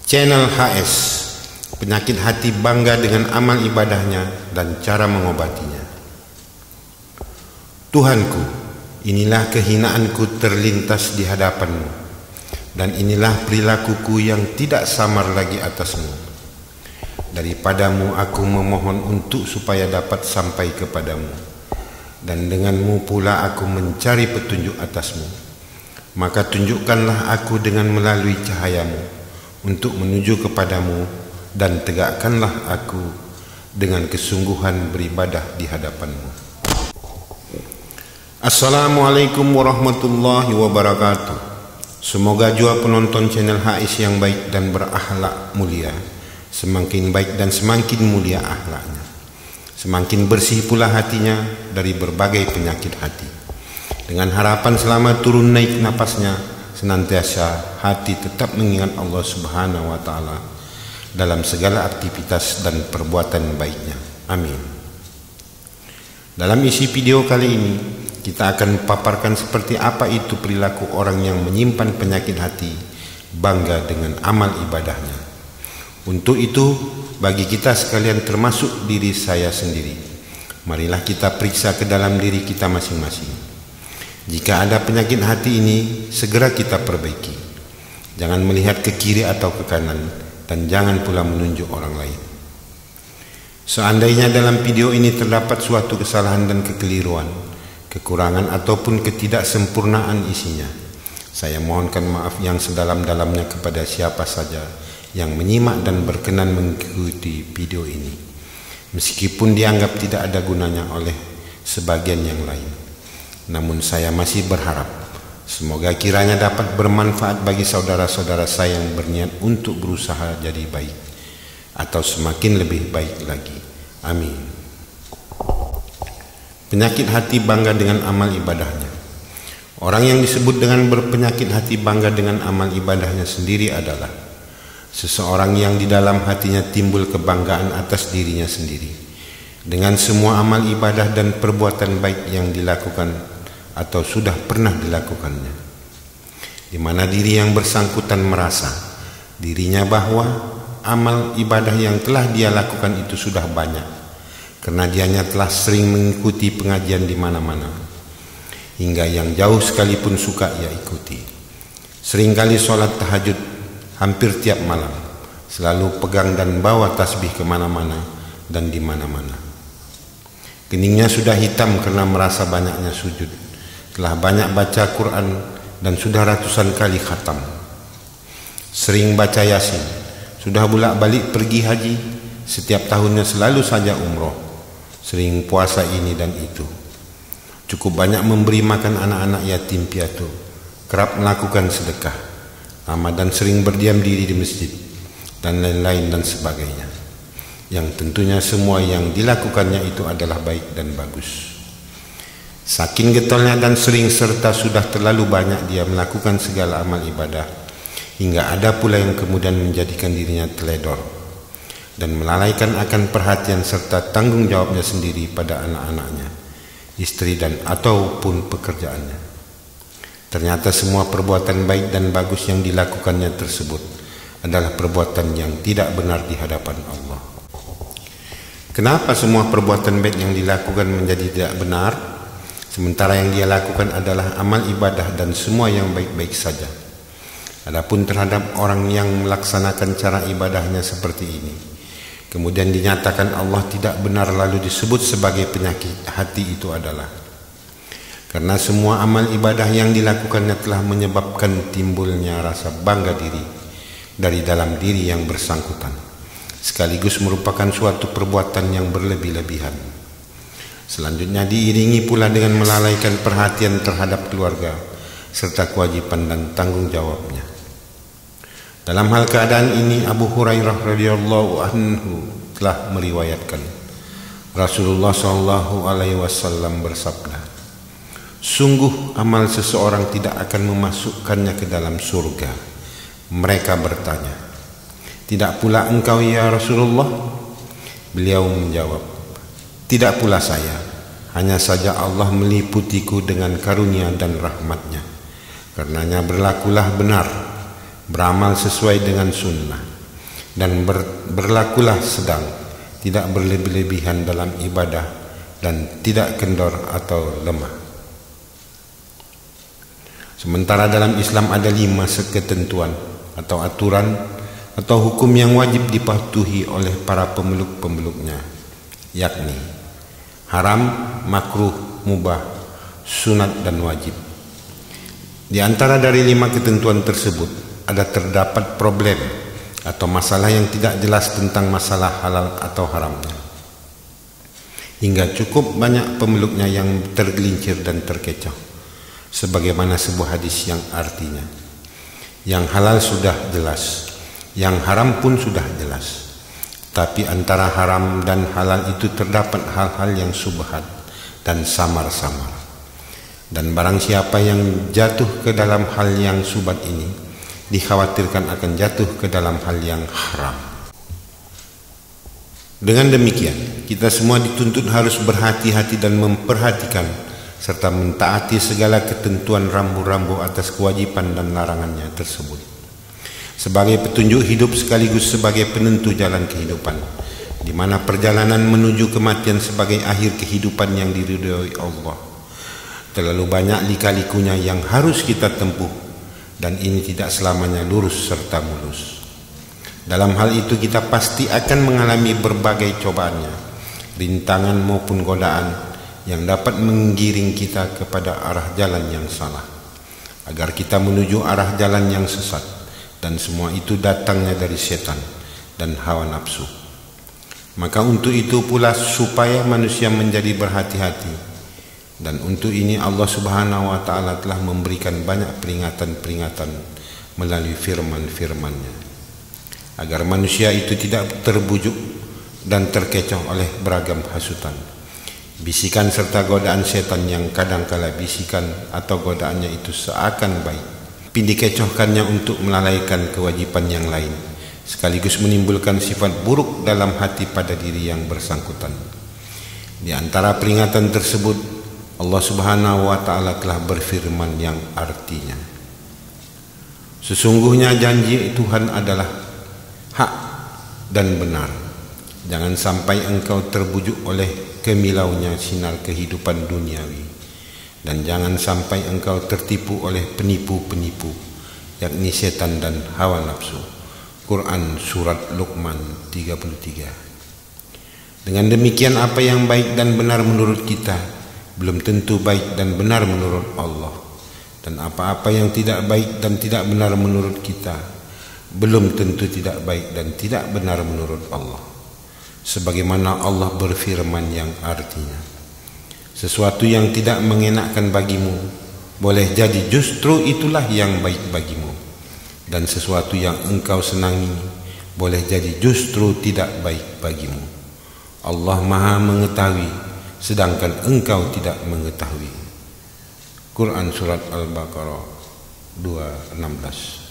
Channel HS, penyakit hati bangga dengan amal ibadahnya dan cara mengobatinya. Tuhanku, inilah kehinaanku terlintas di hadapanmu, dan inilah perilakuku yang tidak samar lagi atasmu. Daripadamu aku memohon untuk supaya dapat sampai kepadamu, dan denganmu pula aku mencari petunjuk atasmu. Maka tunjukkanlah aku dengan melalui cahayamu untuk menuju kepadamu, dan tegakkanlah aku dengan kesungguhan beribadah di hadapanmu. Assalamualaikum warahmatullahi wabarakatuh. Semoga jua penonton channel HS yang baik dan berakhlak mulia semakin baik dan semakin mulia akhlaknya, semakin bersih pula hatinya dari berbagai penyakit hati. Dengan harapan selama turun naik napasnya, senantiasa hati tetap mengingat Allah Subhanahu wa Ta'ala dalam segala aktivitas dan perbuatan baiknya. Amin. Dalam isi video kali ini, kita akan paparkan seperti apa itu perilaku orang yang menyimpan penyakit hati bangga dengan amal ibadahnya. Untuk itu, bagi kita sekalian termasuk diri saya sendiri, marilah kita periksa ke dalam diri kita masing-masing. Jika ada penyakit hati ini, segera kita perbaiki. Jangan melihat ke kiri atau ke kanan, dan jangan pula menunjuk orang lain. Seandainya dalam video ini terdapat suatu kesalahan dan kekeliruan, kekurangan ataupun ketidaksempurnaan isinya, saya mohonkan maaf yang sedalam-dalamnya kepada siapa saja yang menyimak dan berkenan mengikuti video ini, meskipun dianggap tidak ada gunanya oleh sebagian yang lain. Namun saya masih berharap semoga kiranya dapat bermanfaat bagi saudara-saudara saya yang berniat untuk berusaha jadi baik atau semakin lebih baik lagi. Amin. Penyakit hati bangga dengan amal ibadahnya. Orang yang disebut dengan berpenyakit hati bangga dengan amal ibadahnya sendiri adalah seseorang yang di dalam hatinya timbul kebanggaan atas dirinya sendiri dengan semua amal ibadah dan perbuatan baik yang dilakukan atau sudah pernah dilakukannya, di mana diri yang bersangkutan merasa dirinya bahwa amal ibadah yang telah dia lakukan itu sudah banyak, karena dianya telah sering mengikuti pengajian di mana-mana, hingga yang jauh sekalipun suka ia ikuti. Seringkali sholat tahajud hampir tiap malam, selalu pegang dan bawa tasbih kemana-mana dan di mana-mana. Keningnya sudah hitam karena merasa banyaknya sujud, telah banyak baca Quran dan sudah ratusan kali khatam. Sering baca Yasin, sudah bolak-balik pergi haji, setiap tahunnya selalu saja umroh, sering puasa ini dan itu. Cukup banyak memberi makan anak-anak yatim piatu, kerap melakukan sedekah, lama dan sering berdiam diri di masjid, dan lain-lain dan sebagainya. Yang tentunya semua yang dilakukannya itu adalah baik dan bagus. Saking getolnya dan sering serta sudah terlalu banyak dia melakukan segala amal ibadah, hingga ada pula yang kemudian menjadikan dirinya teledor dan melalaikan akan perhatian serta tanggung jawabnya sendiri pada anak-anaknya, istri dan ataupun pekerjaannya. Ternyata semua perbuatan baik dan bagus yang dilakukannya tersebut adalah perbuatan yang tidak benar di hadapan Allah. Kenapa semua perbuatan baik yang dilakukan menjadi tidak benar, sementara yang dia lakukan adalah amal ibadah dan semua yang baik-baik saja? Adapun terhadap orang yang melaksanakan cara ibadahnya seperti ini, kemudian dinyatakan Allah tidak benar lalu disebut sebagai penyakit hati, itu adalah karena semua amal ibadah yang dilakukannya telah menyebabkan timbulnya rasa bangga diri dari dalam diri yang bersangkutan, sekaligus merupakan suatu perbuatan yang berlebih-lebihan. Selanjutnya diiringi pula dengan melalaikan perhatian terhadap keluarga serta kewajiban dan tanggung jawabnya. Dalam hal keadaan ini, Abu Hurairah radhiyallahu anhu telah meriwayatkan Rasulullah SAW bersabda, sungguh amal seseorang tidak akan memasukkannya ke dalam surga. Mereka bertanya, tidak pula engkau ya Rasulullah? Beliau menjawab, tidak pula saya, hanya saja Allah meliputiku dengan karunia dan rahmatnya. Karenanya berlakulah benar, beramal sesuai dengan sunnah, dan berlakulah sedang, tidak berlebih-lebihan dalam ibadah dan tidak kendor atau lemah. Sementara dalam Islam ada 5 ketentuan atau aturan atau hukum yang wajib dipatuhi oleh para pemeluk-pemeluknya, yakni haram, makruh, mubah, sunat dan wajib. Di antara dari 5 ketentuan tersebut terdapat problem atau masalah yang tidak jelas tentang masalah halal atau haramnya, hingga cukup banyak pemeluknya yang tergelincir dan terkecoh, sebagaimana sebuah hadis yang artinya, yang halal sudah jelas, yang haram pun sudah jelas, tapi antara haram dan halal itu terdapat hal-hal yang subhat dan samar-samar. Dan barang siapa yang jatuh ke dalam hal yang subhat ini, dikhawatirkan akan jatuh ke dalam hal yang haram. Dengan demikian, kita semua dituntut harus berhati-hati dan memperhatikan serta mentaati segala ketentuan rambu-rambu atas kewajiban dan larangannya tersebut, sebagai petunjuk hidup sekaligus sebagai penentu jalan kehidupan, di mana perjalanan menuju kematian sebagai akhir kehidupan yang diridhoi Allah. Terlalu banyak lika-likunya yang harus kita tempuh, dan ini tidak selamanya lurus serta mulus. Dalam hal itu kita pasti akan mengalami berbagai cobaannya, rintangan maupun godaan yang dapat menggiring kita kepada arah jalan yang salah, agar kita menuju arah jalan yang sesat, dan semua itu datangnya dari setan dan hawa nafsu. Maka untuk itu pula supaya manusia menjadi berhati-hati, dan untuk ini Allah Subhanahu wa Ta'ala telah memberikan banyak peringatan-peringatan melalui firman-firman-Nya, agar manusia itu tidak terbujuk dan terkecoh oleh beragam hasutan, bisikan serta godaan setan yang kadangkala bisikan atau godaannya itu seakan baik, tapi dikecohkannya untuk melalaikan kewajiban yang lain, sekaligus menimbulkan sifat buruk dalam hati pada diri yang bersangkutan. Di antara peringatan tersebut, Allah Subhanahu wa Ta'ala telah berfirman yang artinya, sesungguhnya janji Tuhan adalah hak dan benar. Jangan sampai engkau terbujuk oleh kemilaunya sinar kehidupan duniawi, dan jangan sampai engkau tertipu oleh penipu-penipu, yakni setan dan hawa nafsu. Quran Surat Luqman 33. Dengan demikian, apa yang baik dan benar menurut kita belum tentu baik dan benar menurut Allah, dan apa-apa yang tidak baik dan tidak benar menurut kita belum tentu tidak baik dan tidak benar menurut Allah. Sebagaimana Allah berfirman yang artinya, sesuatu yang tidak mengenakkan bagimu boleh jadi justru itulah yang baik bagimu, dan sesuatu yang engkau senangi boleh jadi justru tidak baik bagimu. Allah Maha mengetahui sedangkan engkau tidak mengetahui. Quran Surat Al-Baqarah 2:16.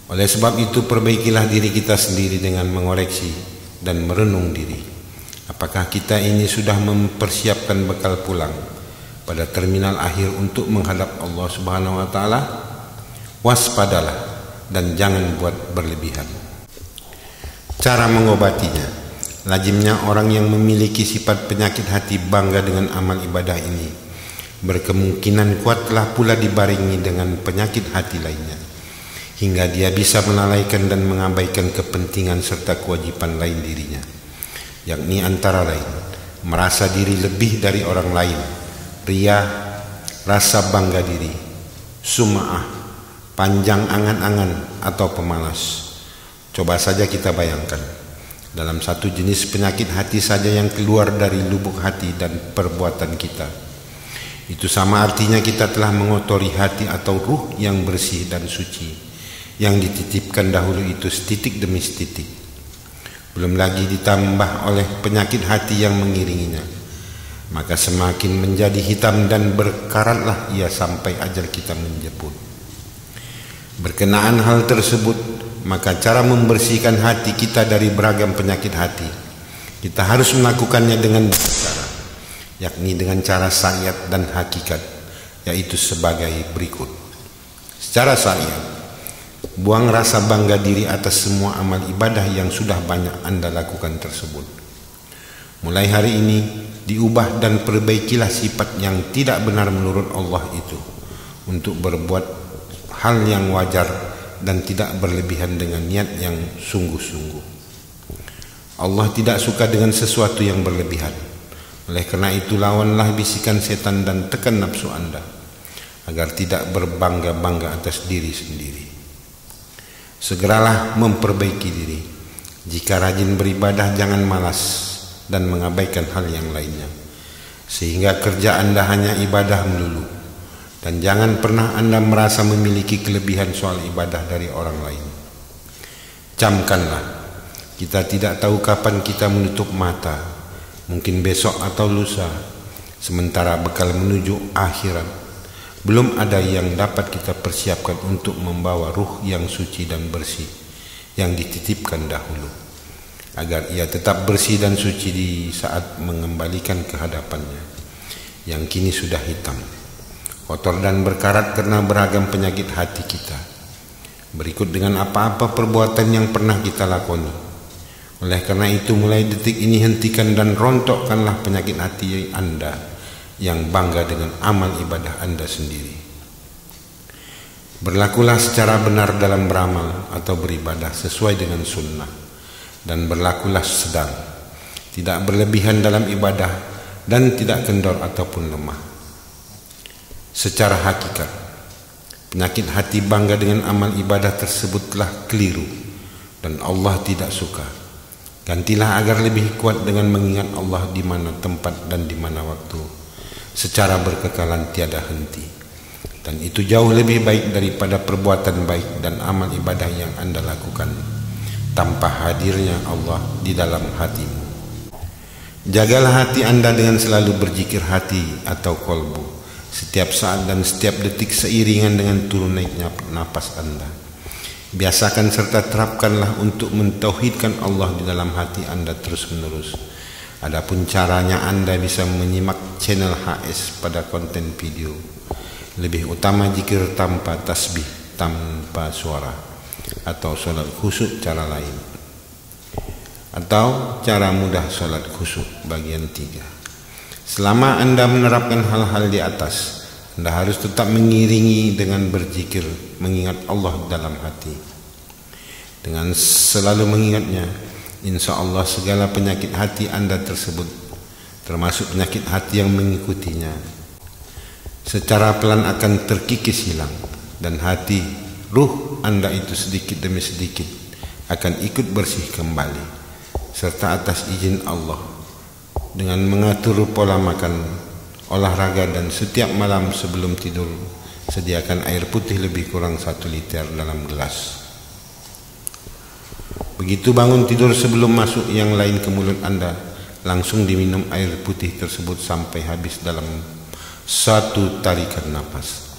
Oleh sebab itu, perbaikilah diri kita sendiri dengan mengoreksi dan merenung diri. Apakah kita ini sudah mempersiapkan bekal pulang pada terminal akhir untuk menghadap Allah Subhanahu wa Ta'ala? Waspadalah dan jangan buat berlebihan. Cara mengobatinya, lazimnya orang yang memiliki sifat penyakit hati bangga dengan amal ibadah ini berkemungkinan kuat telah pula dibarengi dengan penyakit hati lainnya, hingga dia bisa melalaikan dan mengabaikan kepentingan serta kewajiban lain dirinya, yakni antara lain merasa diri lebih dari orang lain, riya, rasa bangga diri, sum'ah, panjang angan-angan atau pemalas. Coba saja kita bayangkan, dalam satu jenis penyakit hati saja yang keluar dari lubuk hati dan perbuatan kita, itu sama artinya kita telah mengotori hati atau ruh yang bersih dan suci, yang dititipkan dahulu itu setitik demi setitik. Belum lagi ditambah oleh penyakit hati yang mengiringinya, maka semakin menjadi hitam dan berkaratlah ia sampai ajal kita menjemput. Berkenaan hal tersebut, maka cara membersihkan hati kita dari beragam penyakit hati, kita harus melakukannya dengan cara yakni dengan cara syariat dan hakikat, yaitu sebagai berikut. Secara syariat, buang rasa bangga diri atas semua amal ibadah yang sudah banyak Anda lakukan tersebut. Mulai hari ini, diubah dan perbaikilah sifat yang tidak benar menurut Allah itu, untuk berbuat hal yang wajar dan tidak berlebihan dengan niat yang sungguh-sungguh. Allah tidak suka dengan sesuatu yang berlebihan. Oleh karena itu, lawanlah bisikan setan dan tekan nafsu Anda, agar tidak berbangga-bangga atas diri sendiri. Segeralah memperbaiki diri. Jika rajin beribadah, jangan malas dan mengabaikan hal yang lainnya, sehingga kerja Anda hanya ibadah melulu. Dan jangan pernah Anda merasa memiliki kelebihan soal ibadah dari orang lain. Camkanlah, kita tidak tahu kapan kita menutup mata, mungkin besok atau lusa, sementara bekal menuju akhirat belum ada yang dapat kita persiapkan untuk membawa ruh yang suci dan bersih yang dititipkan dahulu, agar ia tetap bersih dan suci di saat mengembalikan ke hadapannya, yang kini sudah hitam, kotor dan berkarat karena beragam penyakit hati kita. Berikut dengan apa-apa perbuatan yang pernah kita lakoni. Oleh karena itu, mulai detik ini hentikan dan rontokkanlah penyakit hati Anda yang bangga dengan amal ibadah Anda sendiri. Berlakulah secara benar dalam beramal atau beribadah sesuai dengan sunnah, dan berlakulah sedang, tidak berlebihan dalam ibadah dan tidak kendor ataupun lemah. Secara hakikat, penyakit hati bangga dengan amal ibadah tersebut telah keliru dan Allah tidak suka. Gantilah agar lebih kuat dengan mengingat Allah di mana tempat dan di mana waktu, secara berkekalan tiada henti. Dan itu jauh lebih baik daripada perbuatan baik dan amal ibadah yang Anda lakukan tanpa hadirnya Allah di dalam hatimu. Jagalah hati Anda dengan selalu berzikir hati atau kolbu setiap saat dan setiap detik seiringan dengan turun naiknya napas Anda. Biasakan serta terapkanlah untuk mentauhidkan Allah di dalam hati Anda terus-menerus. Adapun caranya, Anda bisa menyimak channel HS pada konten video. Lebih utama zikir tanpa tasbih, tanpa suara, atau sholat khusyuk cara lain, atau cara mudah sholat khusyuk bagian 3. Selama Anda menerapkan hal-hal di atas, Anda harus tetap mengiringi dengan berzikir, mengingat Allah dalam hati. Dengan selalu mengingatnya, insya Allah segala penyakit hati Anda tersebut, termasuk penyakit hati yang mengikutinya, secara pelan akan terkikis hilang, dan hati, ruh Anda itu sedikit demi sedikit akan ikut bersih kembali, serta atas izin Allah, dengan mengatur pola makan, olahraga, dan setiap malam sebelum tidur sediakan air putih lebih kurang 1 liter dalam gelas. Begitu bangun tidur, sebelum masuk yang lain ke mulut Anda, langsung diminum air putih tersebut sampai habis dalam 1 tarikan napas.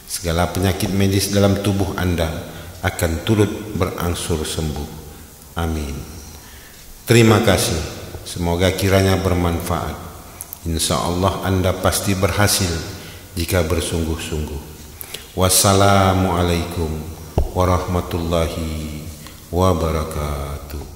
Segala penyakit medis dalam tubuh Anda akan turut berangsur sembuh. Amin. Terima kasih. Semoga kiranya bermanfaat. Insya Allah Anda pasti berhasil jika bersungguh-sungguh. Wassalamualaikum warahmatullahi wabarakatuh.